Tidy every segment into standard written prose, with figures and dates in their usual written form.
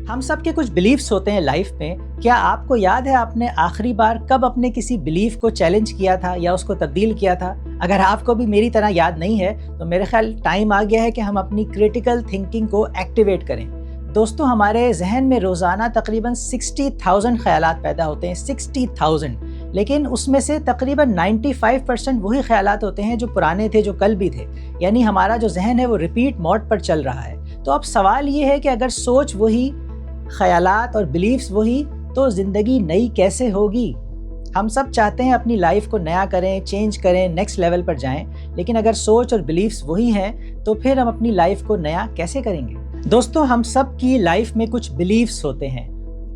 ہم سب کے کچھ بلیفز ہوتے ہیں لائف میں. کیا آپ کو یاد ہے آپ نے آخری بار کب اپنے کسی بلیف کو چیلنج کیا تھا یا اس کو تبدیل کیا تھا؟ اگر آپ کو بھی میری طرح یاد نہیں ہے تو میرے خیال ٹائم آ گیا ہے کہ ہم اپنی کریٹیکل تھنکنگ کو ایکٹیویٹ کریں. دوستو، ہمارے ذہن میں روزانہ تقریباً 60,000 خیالات پیدا ہوتے ہیں، 60,000. لیکن اس میں سے تقریباً 95% وہی خیالات ہوتے ہیں جو پرانے تھے، جو کل بھی تھے. یعنی ہمارا جو ذہن ہے وہ ریپیٹ موڈ پر چل رہا ہے. تو اب سوال یہ ہے کہ اگر سوچ وہی، خیالات اور بلیفز وہی، تو زندگی نئی کیسے ہوگی؟ ہم سب چاہتے ہیں اپنی لائف کو نیا کریں، چینج کریں، نیکسٹ لیول پر جائیں. لیکن اگر سوچ اور بلیفز وہی ہیں تو پھر ہم اپنی لائف کو نیا کیسے کریں گے؟ دوستو، ہم سب کی لائف میں کچھ بلیفز ہوتے ہیں،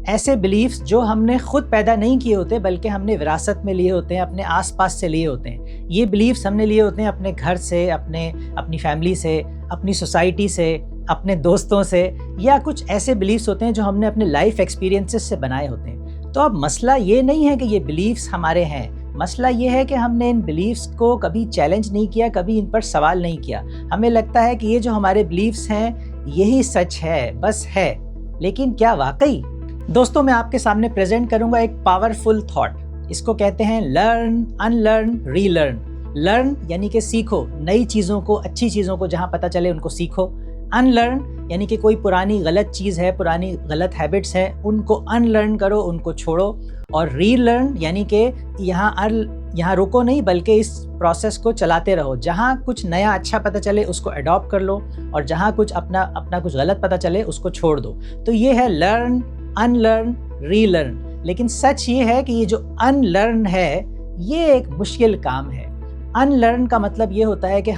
ایسے بلیفز جو ہم نے خود پیدا نہیں کیے ہوتے بلکہ ہم نے وراثت میں لیے ہوتے ہیں، اپنے آس پاس سے لیے ہوتے ہیں. یہ بلیفز ہم نے لیے ہوتے ہیں اپنے گھر سے، اپنی فیملی سے، اپنی سوسائٹی سے، اپنے دوستوں سے، یا کچھ ایسے بلیفز ہوتے ہیں جو ہم نے اپنے لائف ایکسپیرینسز سے بنائے ہوتے ہیں. تو اب مسئلہ یہ نہیں ہے کہ یہ بلیفز ہمارے ہیں، مسئلہ یہ ہے کہ ہم نے ان بلیفز کو کبھی چیلنج نہیں کیا، کبھی ان پر سوال نہیں کیا. ہمیں لگتا ہے کہ یہ جو ہمارے بلیفز ہیں یہی سچ ہے، بس ہے. لیکن کیا واقعی؟ دوستوں، میں آپ کے سامنے پریزنٹ کروں گا ایک پاورفل تھاٹ. اس کو کہتے ہیں لرن، ان لرن، ری لرن. لرن یعنی کہ سیکھو، نئی چیزوں کو، اچھی چیزوں کو جہاں پتہ چلے ان کو سیکھو. ان لرن یعنی کہ کوئی پرانی غلط چیز ہے، پرانی غلط ہیبٹس ہیں، ان کو ان لرن کرو، ان کو چھوڑو. اور ری لرن یعنی کہ یہاں رکو نہیں بلکہ اس پروسیس کو چلاتے رہو. جہاں کچھ نیا اچھا پتہ چلے اس کو اڈاپٹ کر لو، اور جہاں کچھ اپنا کچھ غلط پتہ چلے اس کو چھوڑ دو. تو یہ ہے لرن، ان لرن، ری لرن. لیکن سچ یہ ہے کہ یہ جو ان لرن ہے یہ ایک مشکل کام ہے. ان لرن کا مطلب یہ ہوتا ہے کہ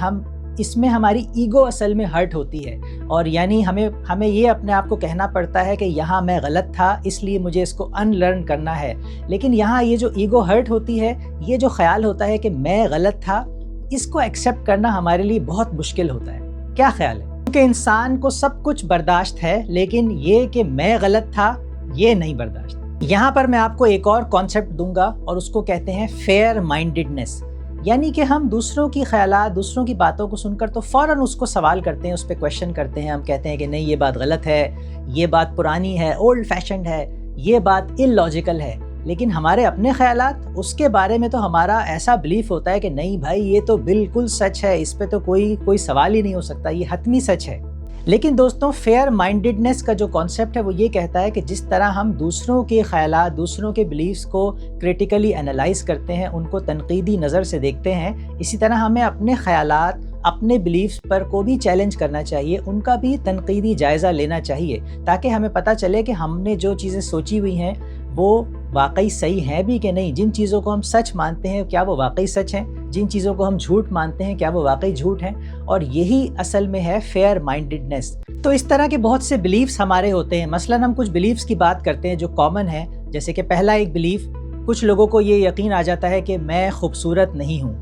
اس میں ہماری ایگو اصل میں ہرٹ ہوتی ہے، اور یعنی ہمیں یہ اپنے آپ کو کہنا پڑتا ہے کہ یہاں میں غلط تھا اس لیے مجھے اس کو ان لرن کرنا ہے. لیکن یہاں یہ جو ایگو ہرٹ ہوتی ہے، یہ جو خیال ہوتا ہے کہ میں غلط تھا، اس کو ایکسیپٹ کرنا ہمارے لیے بہت مشکل ہوتا ہے. کیا خیال ہے؟ کیونکہ انسان کو سب کچھ برداشت ہے لیکن یہ کہ میں غلط تھا یہ نہیں برداشت. یہاں پر میں آپ کو ایک اور کانسیپٹ دوں گا اور اس کو کہتے ہیں فیئر مائنڈڈنس. یعنی کہ ہم دوسروں کی خیالات، دوسروں کی باتوں کو سن کر تو فوراً اس کو سوال کرتے ہیں، اس پہ کویشچن کرتے ہیں. ہم کہتے ہیں کہ نہیں، یہ بات غلط ہے، یہ بات پرانی ہے، اولڈ فیشنڈ ہے، یہ بات ان لاجیکل ہے. لیکن ہمارے اپنے خیالات، اس کے بارے میں تو ہمارا ایسا بلیف ہوتا ہے کہ نہیں بھائی، یہ تو بالکل سچ ہے، اس پہ تو کوئی سوال ہی نہیں ہو سکتا، یہ حتمی سچ ہے. لیکن دوستوں، فیئر مائنڈڈنس کا جو کانسیپٹ ہے وہ یہ کہتا ہے کہ جس طرح ہم دوسروں کے خیالات، دوسروں کے بلیفز کو کریٹیکلی انالائز کرتے ہیں، ان کو تنقیدی نظر سے دیکھتے ہیں، اسی طرح ہمیں اپنے خیالات، اپنے بلیفز پر کو بھی چیلنج کرنا چاہیے، ان کا بھی تنقیدی جائزہ لینا چاہیے، تاکہ ہمیں پتہ چلے کہ ہم نے جو چیزیں سوچی ہوئی ہیں وہ واقعی صحیح ہیں بھی کہ نہیں. جن چیزوں کو ہم سچ مانتے ہیں کیا وہ واقعی سچ ہیں؟ جن چیزوں کو ہم جھوٹ مانتے ہیں کیا وہ واقعی جھوٹ ہیں؟ اور یہی اصل میں ہے فیئر مائنڈڈنس. تو اس طرح کے بہت سے بلیفز ہمارے ہوتے ہیں. مثلاً ہم کچھ بلیفز کی بات کرتے ہیں جو کامن ہیں. جیسے کہ پہلا ایک بلیف، کچھ لوگوں کو یہ یقین آ جاتا ہے کہ میں خوبصورت نہیں ہوں.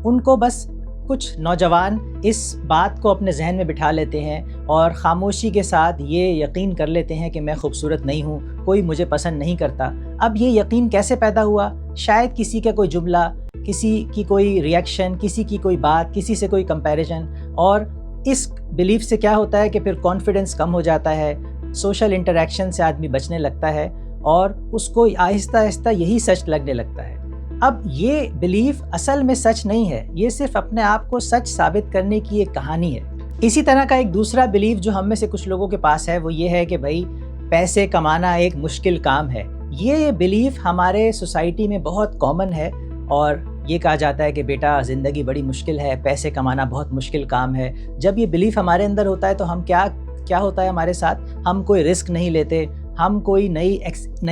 ان کو بس کچھ نوجوان اس بات کو اپنے ذہن میں بٹھا لیتے ہیں اور خاموشی کے ساتھ یہ یقین کر لیتے ہیں کہ میں خوبصورت نہیں ہوں، کوئی مجھے پسند نہیں کرتا. اب یہ یقین کیسے پیدا ہوا؟ شاید کسی کا کوئی جملہ، کسی کی کوئی ریئیکشن، کسی کی کوئی بات، کسی سے کوئی کمپیریزن. اور اس بلیف سے کیا ہوتا ہے کہ پھر کانفیڈنس کم ہو جاتا ہے، سوشل انٹریکشن سے آدمی بچنے لگتا ہے اور اس کو آہستہ آہستہ یہی سچ لگنے لگتا ہے. اب یہ بلیف اصل میں سچ نہیں ہے، یہ صرف اپنے آپ کو سچ ثابت کرنے کی ایک کہانی ہے. اسی طرح کا ایک دوسرا بلیف جو ہم میں سے کچھ لوگوں کے پاس ہے وہ یہ ہے کہ بھائی پیسے کمانا ایک مشکل کام ہے. یہ بلیف ہمارے سوسائٹی میں بہت کامن ہے اور یہ کہا جاتا ہے کہ بیٹا زندگی بڑی مشکل ہے، پیسے کمانا بہت مشکل کام ہے. جب یہ بلیف ہمارے اندر ہوتا ہے تو ہم کیا ہوتا ہے ہمارے ساتھ؟ ہم کوئی رسک نہیں لیتے، ہم کوئی نئی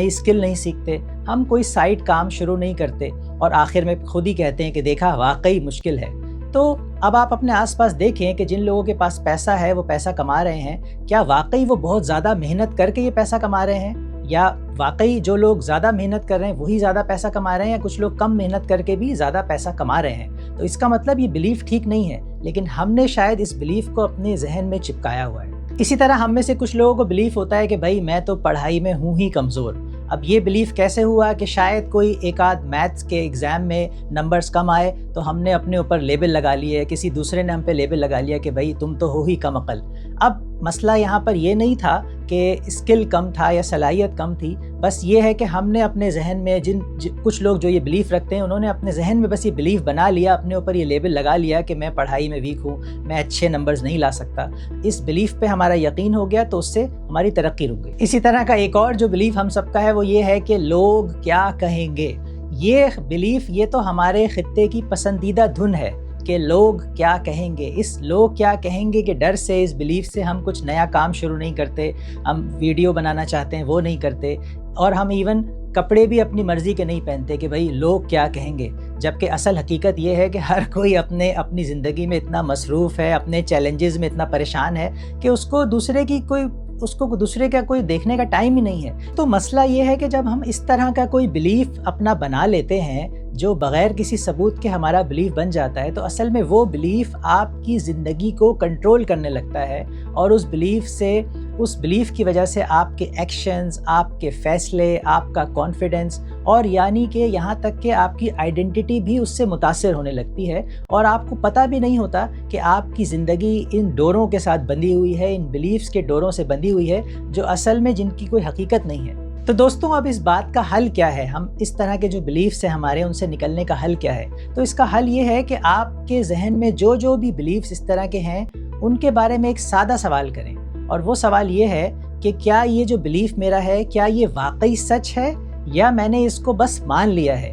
اسکل نہیں سیکھتے، ہم کوئی سائڈ کام شروع نہیں کرتے اور آخر میں خود ہی کہتے ہیں کہ دیکھا واقعی مشکل ہے. تو اب آپ اپنے آس پاس دیکھیں کہ جن لوگوں کے پاس پیسہ ہے، وہ پیسہ کما رہے ہیں، کیا واقعی وہ بہت زیادہ محنت کر کے یہ پیسہ کما رہے ہیں؟ یا واقعی جو لوگ زیادہ محنت کر رہے ہیں وہی زیادہ پیسہ کما رہے ہیں، یا کچھ لوگ کم محنت کر کے بھی زیادہ پیسہ کما رہے ہیں؟ تو اس کا مطلب یہ بلیف ٹھیک نہیں ہے، لیکن ہم نے شاید اس بلیف کو اپنے ذہن میں چپکایا ہوا ہے. اسی طرح ہم میں سے کچھ لوگوں کو بلیف ہوتا ہے کہ بھائی میں تو پڑھائی میں ہوں ہی کمزور. اب یہ بلیف کیسے ہوا کہ شاید کوئی ایک آدھ میتھس کے ایگزام میں نمبرز کم آئے تو ہم نے اپنے اوپر لیبل لگا لیے، کسی دوسرے نے ہم پہ لیبل لگا لیا کہ بھائی تم تو ہو ہی کم عقل. اب مسئلہ یہاں پر یہ نہیں تھا کہ اسکل کم تھا یا صلاحیت کم تھی، بس یہ ہے کہ ہم نے اپنے ذہن میں کچھ لوگ جو یہ بلیف رکھتے ہیں، انہوں نے اپنے ذہن میں بس یہ بلیف بنا لیا، اپنے اوپر یہ لیبل لگا لیا کہ میں پڑھائی میں ویک ہوں، میں اچھے نمبرز نہیں لا سکتا۔ اس بلیف پہ ہمارا یقین ہو گیا تو اس سے ہماری ترقی رک گئی۔ اسی طرح کا ایک اور جو بلیف ہم سب کا ہے وہ یہ ہے کہ لوگ کیا کہیں گے۔ یہ بلیف، یہ تو ہمارے خطے کی پسندیدہ دھن ہے کہ لوگ کیا کہیں گے۔ اس لوگ کیا کہیں گے کہ ڈر سے، اس بلیف سے ہم کچھ نیا کام شروع نہیں کرتے، ہم ویڈیو بنانا چاہتے ہیں وہ نہیں کرتے، اور ہم ایون کپڑے بھی اپنی مرضی کے نہیں پہنتے کہ بھئی لوگ کیا کہیں گے۔ جبکہ اصل حقیقت یہ ہے کہ ہر کوئی اپنی زندگی میں اتنا مصروف ہے، اپنے چیلنجز میں اتنا پریشان ہے کہ اس کو دوسرے کا کوئی دیکھنے کا ٹائم ہی نہیں ہے۔ تو مسئلہ یہ ہے کہ جب ہم اس طرح کا کوئی بلیف اپنا بنا لیتے ہیں جو بغیر کسی ثبوت کے ہمارا بلیف بن جاتا ہے، تو اصل میں وہ بلیف آپ کی زندگی کو کنٹرول کرنے لگتا ہے، اور اس بلیف کی وجہ سے آپ کے ایکشنز، آپ کے فیصلے، آپ کا کانفیڈنس، اور یعنی کہ یہاں تک کہ آپ کی آئیڈینٹی بھی اس سے متاثر ہونے لگتی ہے، اور آپ کو پتہ بھی نہیں ہوتا کہ آپ کی زندگی ان ڈوروں کے ساتھ بندھی ہوئی ہے، ان بلیفز کے ڈوروں سے بندھی ہوئی ہے جو اصل میں جن کی کوئی حقیقت نہیں ہے۔ تو دوستوں، اب اس بات کا حل کیا ہے؟ ہم اس طرح کے جو بلیفز ہیں ہمارے، ان سے نکلنے کا حل کیا ہے؟ تو اس کا حل یہ ہے کہ آپ کے ذہن میں جو بھی بلیفز اس طرح کے ہیں، ان کے بارے میں ایک سادہ سوال کریں، اور وہ سوال یہ ہے کہ کیا یہ جو بلیف میرا ہے، کیا یہ واقعی سچ ہے یا میں نے اس کو بس مان لیا ہے؟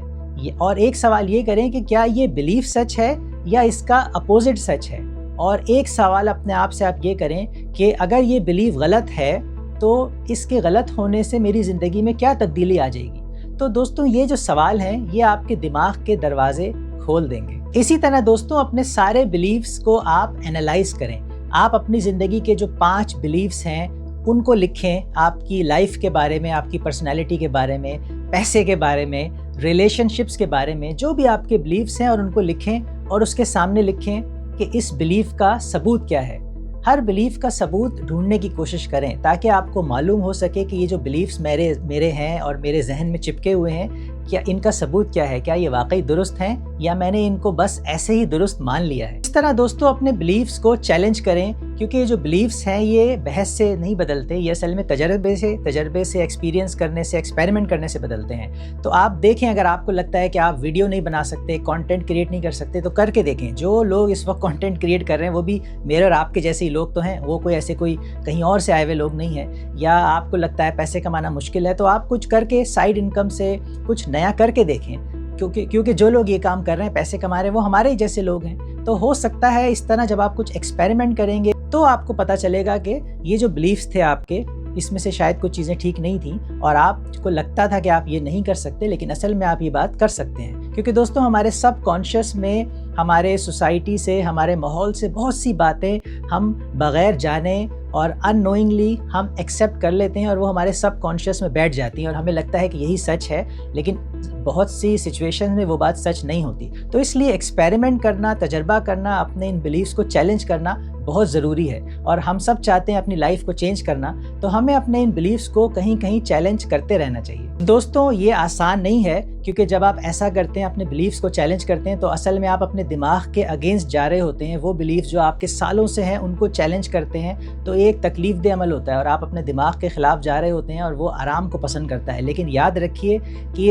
اور ایک سوال یہ کریں کہ کیا یہ بلیف سچ ہے یا اس کا اپوزٹ سچ ہے؟ اور ایک سوال اپنے آپ سے آپ یہ کریں کہ اگر یہ بلیف غلط ہے تو اس کے غلط ہونے سے میری زندگی میں کیا تبدیلی آ جائے گی؟ تو دوستوں، یہ جو سوال ہیں یہ آپ کے دماغ کے دروازے کھول دیں گے۔ اسی طرح دوستوں، اپنے سارے بلیفز کو آپ انالائز کریں۔ آپ اپنی زندگی کے جو 5 بلیفز ہیں ان کو لکھیں، آپ کی لائف کے بارے میں، آپ کی پرسنالٹی کے بارے میں، پیسے کے بارے میں، ریلیشن شپس کے بارے میں، جو بھی آپ کے بلیفز ہیں، اور ان کو لکھیں اور اس کے سامنے لکھیں کہ اس بلیف کا ثبوت کیا ہے۔ ہر بلیف کا ثبوت ڈھونڈنے کی کوشش کریں تاکہ آپ کو معلوم ہو سکے کہ یہ جو بلیفز میرے ہیں اور میرے ذہن میں چپکے ہوئے ہیں، کیا ان کا ثبوت کیا ہے، کیا یہ واقعی درست ہیں یا میں نے ان کو بس ایسے ہی درست مان لیا ہے۔ اس طرح دوستوں اپنے بلیفز کو چیلنج کریں، کیونکہ یہ جو بلیفز ہیں یہ بحث سے نہیں بدلتے، یہ اصل میں تجربے سے ایکسپیرینس کرنے سے، ایکسپیریمنٹ کرنے سے بدلتے ہیں۔ تو آپ دیکھیں، اگر آپ کو لگتا ہے کہ آپ ویڈیو نہیں بنا سکتے، کانٹینٹ کریٹ نہیں کر سکتے، تو کر کے دیکھیں۔ جو لوگ اس وقت کانٹینٹ کریٹ کر رہے ہیں وہ بھی میرے اور آپ کے جیسے ہی لوگ تو ہیں، وہ کوئی کہیں اور سے آئے ہوئے لوگ نہیں ہیں۔ یا آپ کو لگتا ہے پیسے کمانا مشکل ہے، تو آپ کچھ کر کے سائیڈ انکم سے کچھ نیا کر کے دیکھیں، کیونکہ جو لوگ یہ کام کر رہے ہیں، پیسے کما رہے ہیں، وہ ہمارے ہی جیسے لوگ ہیں۔ تو ہو سکتا ہے اس طرح جب آپ کچھ ایکسپیریمنٹ کریں گے تو آپ کو پتہ چلے گا کہ یہ جو بلیفز تھے آپ کے، اس میں سے شاید کچھ چیزیں ٹھیک نہیں تھیں، اور آپ کو لگتا تھا کہ آپ یہ نہیں کر سکتے، لیکن اصل میں آپ یہ بات کر سکتے ہیں۔ کیونکہ دوستوں، ہمارے سب کانشیس میں، ہمارے سوسائٹی سے، ہمارے ماحول سے بہت سی باتیں ہم بغیر جانے اور ان نوئنگلی ہم ایکسیپٹ کر لیتے ہیں، اور وہ ہمارے سب کانشیس میں بیٹھ جاتی ہیں، اور ہمیں لگتا ہے کہ یہی سچ ہے، لیکن بہت سی سچویشن میں وہ بات سچ نہیں ہوتی۔ تو اس لیے ایکسپیریمنٹ کرنا، تجربہ کرنا، اپنے ان بلیفز کو چیلنج کرنا بہت ضروری ہے، اور ہم سب چاہتے ہیں اپنی لائف کو چینج کرنا، تو ہمیں اپنے ان بلیفز کو کہیں چیلنج کرتے رہنا چاہیے۔ دوستوں، یہ آسان نہیں ہے، کیونکہ جب آپ ایسا کرتے ہیں، اپنے بلیفز کو چیلنج کرتے ہیں، تو اصل میں آپ اپنے دماغ کے اگینسٹ جا رہے ہوتے ہیں۔ وہ بلیف جو آپ کے سالوں سے ہیں ان کو چیلنج کرتے ہیں، تو ایک تکلیف دہ عمل ہوتا ہے، اور آپ اپنے دماغ کے خلاف جا رہے ہوتے ہیں، اور وہ آرام کو پسند کرتا ہے۔ لیکن یاد رکھیے کہ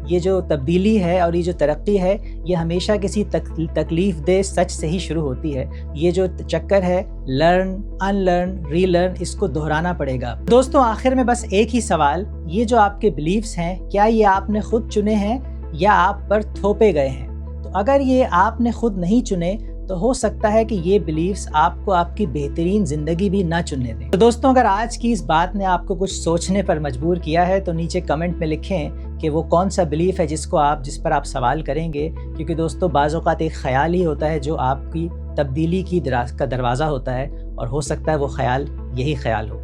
یہ جو تبدیلی ہے اور یہ جو ترقی ہے، یہ ہمیشہ کسی تکلیف دہ سچ سے ہی شروع ہوتی ہے۔ یہ جو چکر ہے، لرن، ان لرن، ری لرن، اس کو دہرانا پڑے گا۔ دوستوں، آخر میں بس ایک ہی سوال، یہ جو آپ کے بلیفز ہیں، کیا یہ آپ نے خود چنے ہیں یا آپ پر تھوپے گئے ہیں؟ تو اگر یہ آپ نے خود نہیں چنے تو ہو سکتا ہے کہ یہ بلیفز آپ کو آپ کی بہترین زندگی بھی نہ چننے دیں۔ تو دوستوں، اگر آج کی اس بات نے آپ کو کچھ سوچنے پر مجبور کیا ہے تو نیچے کمنٹ میں لکھیں کہ وہ کون سا بلیف ہے جس پر آپ سوال کریں گے، کیونکہ دوستوں بعض اوقات ایک خیال ہی ہوتا ہے جو آپ کی تبدیلی کا دروازہ ہوتا ہے، اور ہو سکتا ہے وہ خیال یہی خیال ہو۔